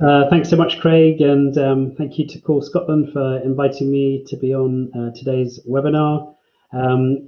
Thanks so much, Craig, and thank you to Call Scotland for inviting me to be on today's webinar.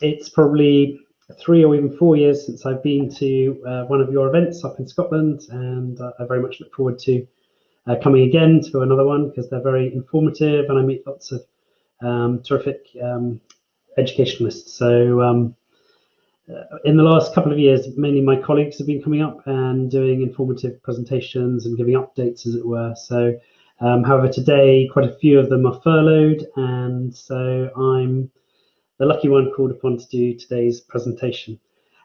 It's probably 3 or even 4 years since I've been to one of your events up in Scotland, and I very much look forward to coming again to another one because they're very informative and I meet lots of terrific educationalists. So in the last couple of years, mainly my colleagues have been coming up and doing informative presentations and giving updates, as it were. So, however, today quite a few of them are furloughed, and so I'm the lucky one called upon to do today's presentation.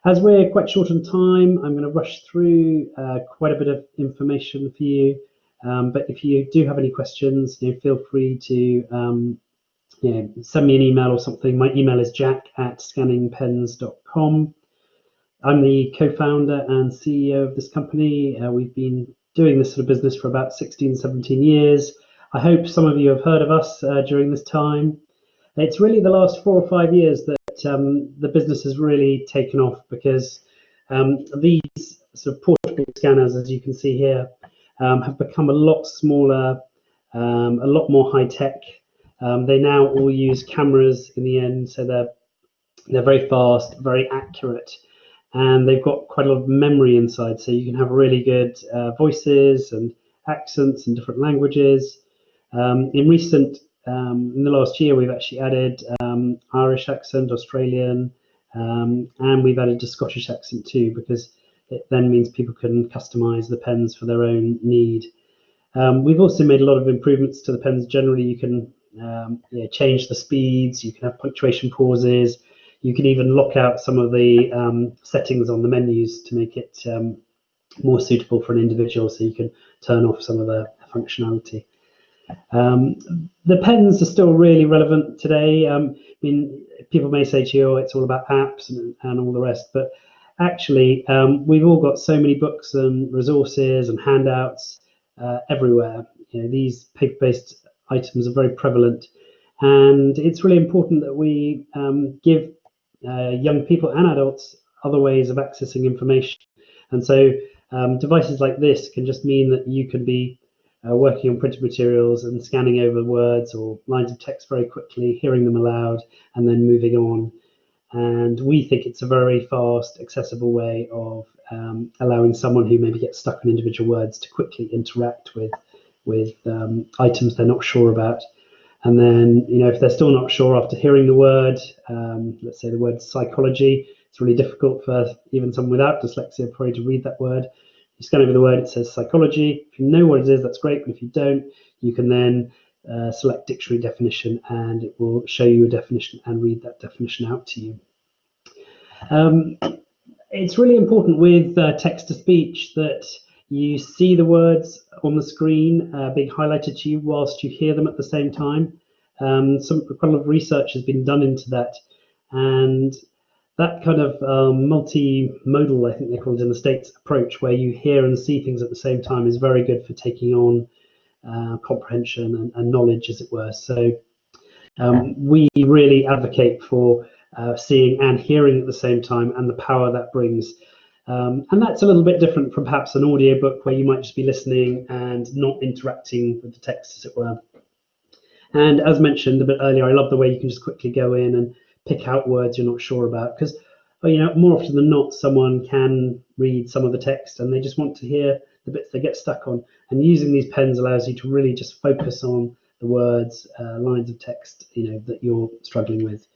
As we're quite short on time, I'm going to rush through quite a bit of information for you. But if you do have any questions, feel free to send me an email or something. My email is jack@scanningpens.com. I'm the co-founder and CEO of this company. We've been doing this sort of business for about 16, 17 years. I hope some of you have heard of us during this time. It's really the last 4 or 5 years that the business has really taken off because these sort of portable scanners, as you can see here, have become a lot smaller, a lot more high-tech. They now all use cameras in the end, so they're very fast, very accurate, and they've got quite a lot of memory inside, so you can have really good voices and accents in different languages. In the last year, we've actually added Irish accent, Australian, and we've added a Scottish accent too, because it then means people can customize the pens for their own need. We've also made a lot of improvements to the pens. Generally, you can change the speeds, you can have punctuation pauses, you can even lock out some of the settings on the menus to make it more suitable for an individual, so you can turn off some of the functionality. The pens are still really relevant today. I mean, people may say to you, oh, it's all about apps and all the rest, but actually we've all got so many books and resources and handouts everywhere. These paper-based items are very prevalent, and it's really important that we give young people and adults other ways of accessing information. And so devices like this can just mean that you can be working on printed materials and scanning over words or lines of text very quickly, hearing them aloud, and then moving on. And we think it's a very fast, accessible way of allowing someone who maybe gets stuck on individual words to quickly interact with items they're not sure about. And then, if they're still not sure after hearing the word, let's say the word psychology, it's really difficult for even someone without dyslexia probably to read that word. You scan over the word, it says psychology. If you know what it is, that's great, but if you don't, you can then select dictionary definition, and it will show you a definition and read that definition out to you. It's really important with text-to-speech that you see the words on the screen being highlighted to you whilst you hear them at the same time. Quite a lot of research has been done into that, and that kind of multimodal, I think they call it in the States, approach where you hear and see things at the same time is very good for taking on comprehension and knowledge, as it were. So we really advocate for seeing and hearing at the same time and the power that brings. And that's a little bit different from perhaps an audiobook where you might just be listening and not interacting with the text, as it were. And as mentioned a bit earlier, I love the way you can just quickly go in and pick out words you're not sure about, because more often than not, someone can read some of the text and they just want to hear the bits they get stuck on. And using these pens allows you to really just focus on the words, lines of text, that you're struggling with.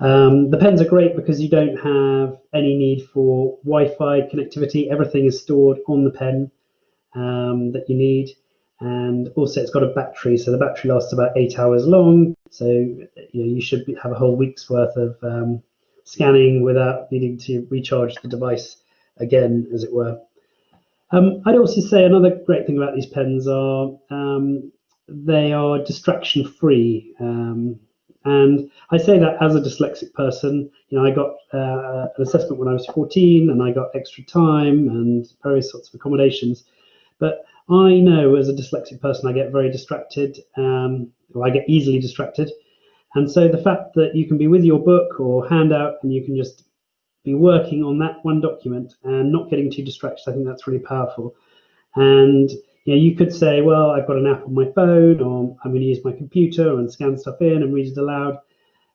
The pens are great because you don't have any need for Wi-Fi connectivity. Everything is stored on the pen that you need. And also it's got a battery, so the battery lasts about 8 hours long. So you should have a whole week's worth of scanning without needing to recharge the device again, as it were. I'd also say another great thing about these pens are they are distraction-free. And I say that as a dyslexic person. I got an assessment when I was 14, and I got extra time and various sorts of accommodations. But I know as a dyslexic person, I get very distracted, or I get easily distracted. And so the fact that you can be with your book or handout and you can just be working on that one document and not getting too distracted, I think that's really powerful. And You could say, well, I've got an app on my phone, or I'm going to use my computer and scan stuff in and read it aloud.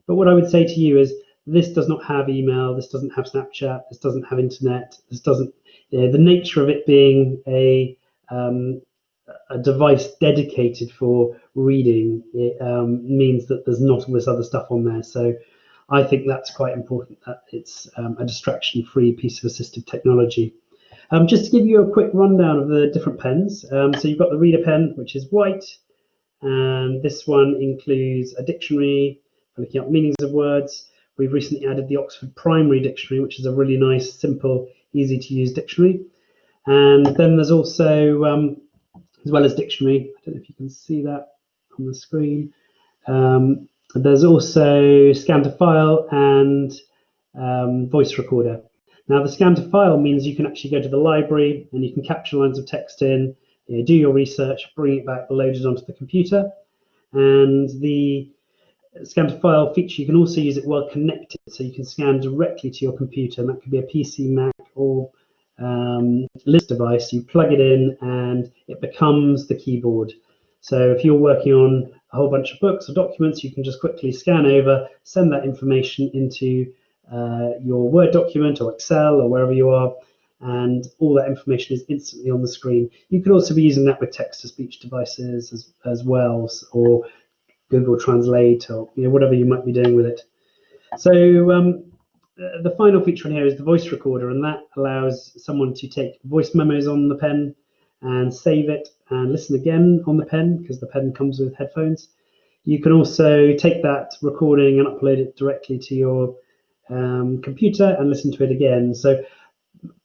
But what I would say to you is, this does not have email, this doesn't have Snapchat, this doesn't have internet, this doesn't, the nature of it being a device dedicated for reading, it means that there's not all this other stuff on there. So I think that's quite important, that it's a distraction-free piece of assistive technology. Just to give you a quick rundown of the different pens. So you've got the ReaderPen, which is white, and this one includes a dictionary for looking up meanings of words. We've recently added the Oxford Primary Dictionary, which is a really nice, simple, easy to use dictionary. And then there's also, as well as dictionary, I don't know if you can see that on the screen, there's also scan to file and voice recorder. Now, the scan to file means you can actually go to the library and you can capture lines of text in, do your research, bring it back, load it onto the computer. And the scan to file feature, you can also use it while connected, so you can scan directly to your computer, and that could be a PC, Mac, or Linux device. You plug it in and it becomes the keyboard. So if you're working on a whole bunch of books or documents, you can just quickly scan over, send that information into your Word document or Excel or wherever you are, and all that information is instantly on the screen. You could also be using that with text-to-speech devices as well, or Google Translate, or whatever you might be doing with it. So the final feature in here is the voice recorder, and that allows someone to take voice memos on the pen and save it and listen again on the pen, because the pen comes with headphones. You can also take that recording and upload it directly to your computer and listen to it again. So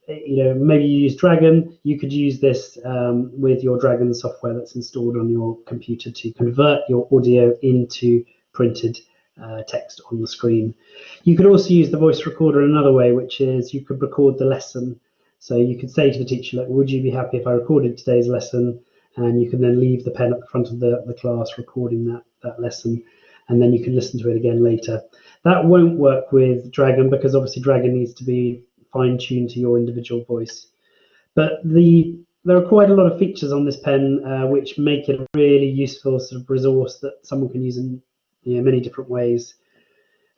maybe you use Dragon, you could use this with your Dragon software that's installed on your computer to convert your audio into printed text on the screen. You could also use the voice recorder another way, which is you could record the lesson. So you could say to the teacher, look, would you be happy if I recorded today's lesson? And you can then leave the pen at the front of the class recording that lesson, and then you can listen to it again later. That won't work with Dragon, because obviously Dragon needs to be fine-tuned to your individual voice. But there are quite a lot of features on this pen which make it a really useful sort of resource that someone can use in many different ways.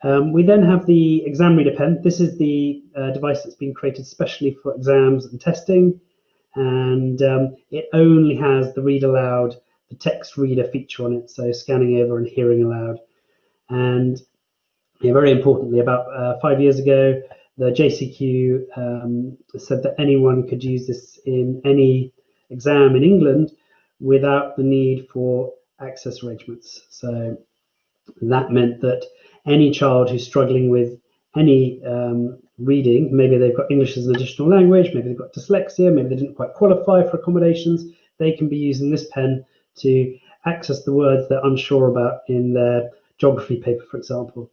We then have the ExamReader pen. This is the device that's been created specially for exams and testing, and it only has the read aloud, the text reader feature on it, so scanning over and hearing aloud. And very importantly, about 5 years ago, the JCQ said that anyone could use this in any exam in England without the need for access arrangements. So that meant that any child who's struggling with any reading, maybe they've got English as an additional language, maybe they've got dyslexia, maybe they didn't quite qualify for accommodations, they can be using this pen to access the words they're unsure about in their geography paper, for example.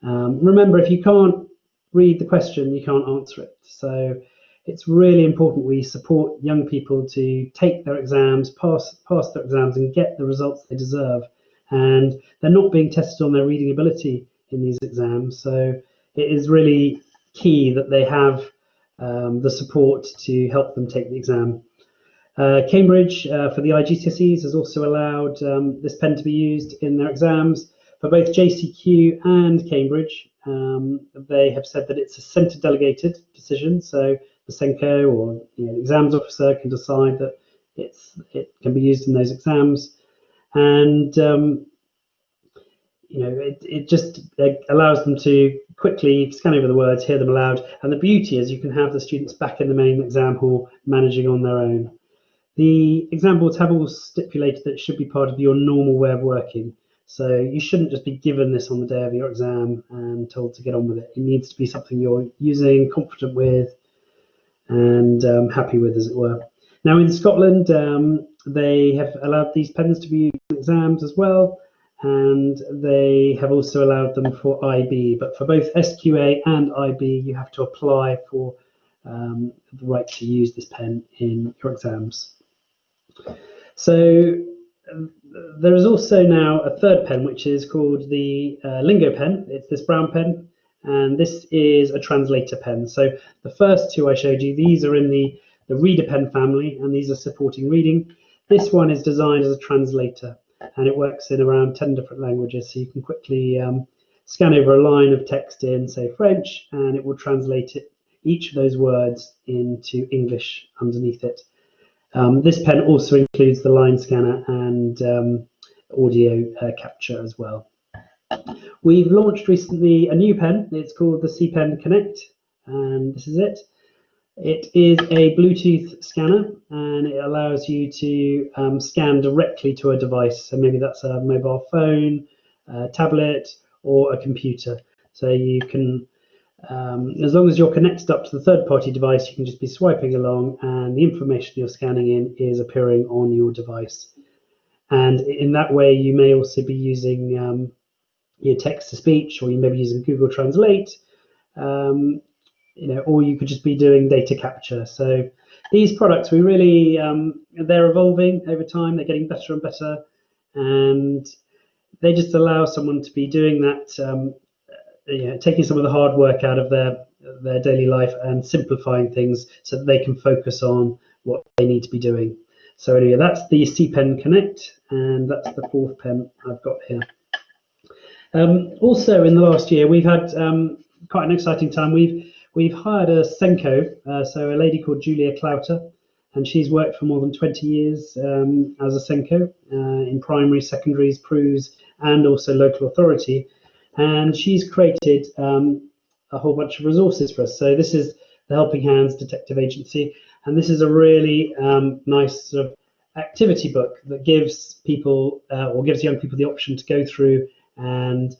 Remember, if you can't read the question, you can't answer it. So it's really important we support young people to take their exams, pass their exams, and get the results they deserve. And they're not being tested on their reading ability in these exams, so it is really key that they have the support to help them take the exam. Cambridge, for the IGCSEs, has also allowed this pen to be used in their exams. For both JCQ and Cambridge, they have said that it's a centre-delegated decision, so the SENCO or the exams officer can decide that it can be used in those exams. And it just allows them to quickly scan over the words, hear them aloud, and the beauty is you can have the students back in the main exam hall managing on their own. The exam boards have all stipulated that it should be part of your normal way of working, so you shouldn't just be given this on the day of your exam and told to get on with it. It needs to be something you're using, confident with, and happy with, as it were. Now in Scotland, they have allowed these pens to be used in exams as well, and they have also allowed them for IB, but for both SQA and IB, you have to apply for the right to use this pen in your exams. So there is also now a third pen, which is called the Lingo Pen. It's this brown pen, and this is a translator pen. So the first two I showed you, these are in the the ReaderPen family, and these are supporting reading. This one is designed as a translator, and it works in around 10 different languages, so you can quickly scan over a line of text in, say, French, and it will translate each of those words into English underneath it. This pen also includes the line scanner and audio capture as well. We've launched recently a new pen. It's called the CPen Connect, and this is it. It is a Bluetooth scanner, and it allows you to scan directly to a device. So maybe that's a mobile phone, a tablet, or a computer. So you can, as long as you're connected up to the third-party device, you can just be swiping along, and the information you're scanning in is appearing on your device. And in that way, you may also be using your text-to-speech, or you may be using Google Translate. Or you could just be doing data capture. So these products, we really, they're evolving over time. They're getting better and better, and they just allow someone to be doing that, taking some of the hard work out of their daily life and simplifying things so that they can focus on what they need to be doing. So anyway, that's the CPen Connect, and that's the fourth pen I've got here. Also, in the last year, we've had quite an exciting time. We've hired a Senko, so a lady called Julia Clouter, and she's worked for more than 20 years as a Senko in primary, secondaries, PRUs, and also local authority. And she's created a whole bunch of resources for us. So this is the Helping Hands Detective Agency, and this is a really nice sort of activity book that gives people or gives young people the option to go through and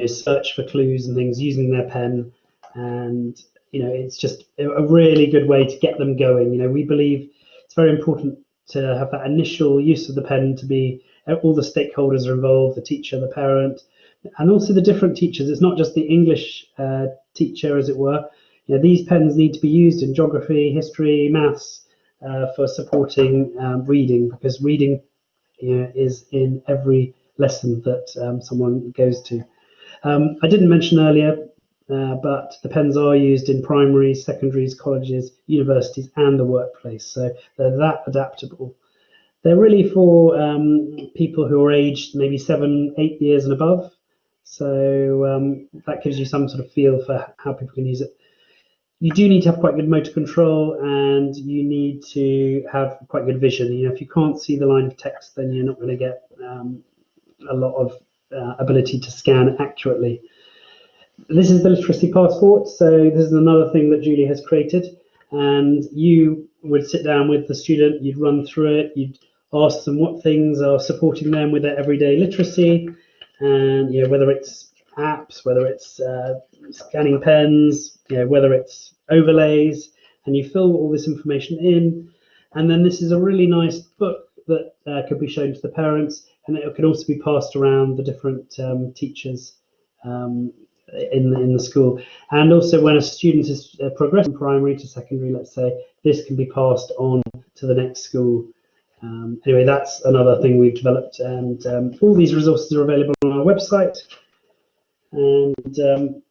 search for clues and things using their pen. And it's just a really good way to get them going. We believe it's very important to have that initial use of the pen, to be all the stakeholders are involved, the teacher, the parent, and also the different teachers. It's not just the English teacher, as it were. These pens need to be used in geography, history, maths for supporting reading, because reading is in every lesson that someone goes to. I didn't mention earlier, but the pens are used in primaries, secondaries, colleges, universities, and the workplace. So they're that adaptable. They're really for people who are aged maybe 7, 8 years and above. So that gives you some sort of feel for how people can use it. You do need to have quite good motor control, and you need to have quite good vision. If you can't see the line of text, then you're not going to get a lot of ability to scan accurately. This is the literacy passport. So this is another thing that Julie has created, and you would sit down with the student, you'd run through it, you'd ask them what things are supporting them with their everyday literacy, and whether it's apps, whether it's scanning pens, whether it's overlays, and you fill all this information in. And then this is a really nice book that could be shown to the parents, and it could also be passed around the different teachers in the school. And also, when a student is progressing from primary to secondary, let's say, this can be passed on to the next school. Anyway, that's another thing we've developed, and all these resources are available on our website. And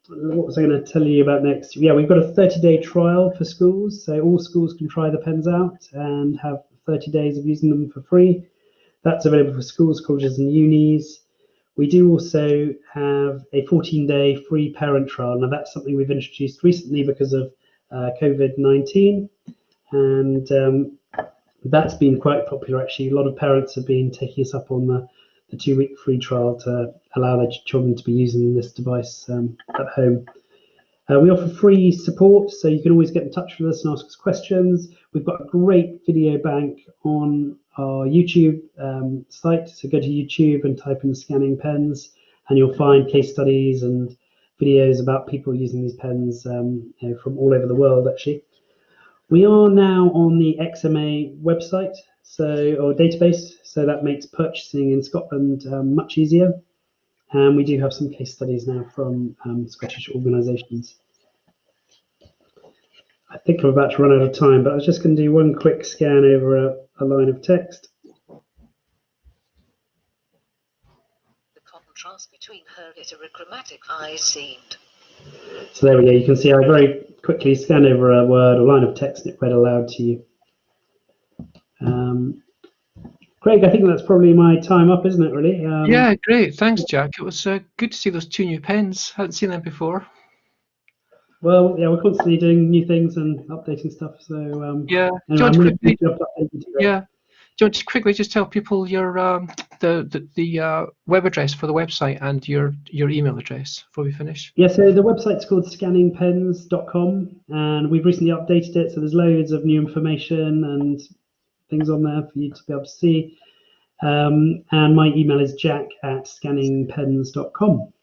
what was I going to tell you about next? Yeah, we've got a 30-day trial for schools, so all schools can try the pens out and have 30 days of using them for free. That's available for schools, colleges, and unis. We do also have a 14-day free parent trial. Now, that's something we've introduced recently because of COVID-19, and that's been quite popular, actually. A lot of parents have been taking us up on the 2-week free trial to allow their children to be using this device at home. We offer free support, so you can always get in touch with us and ask us questions. We've got a great video bank on our YouTube site, so go to YouTube and type in scanning pens, and you'll find case studies and videos about people using these pens from all over the world, actually. We are now on the XMA website, or database, so that makes purchasing in Scotland much easier. And we do have some case studies now from Scottish organisations. I think I'm about to run out of time, but I was just going to do one quick scan over a line of text. The contrast between her heterochromatic eyes seemed. So there we go. You can see I very quickly scanned over a word or line of text, and it read aloud to you. Craig, I think that's probably my time up, isn't it, really? Yeah, great. Thanks, Jack. It was good to see those 2 new pens. Hadn't seen them before. Well, yeah, we're constantly doing new things and updating stuff. So Yeah. anyway, I'm really pleased to have updated today. Yeah. Do you want to quickly just tell people your the web address for the website and your email address before we finish? Yeah, so the website's called scanningpens.com, and we've recently updated it. So there's loads of new information and things on there for you to be able to see. And my email is jack@scanningpens.com.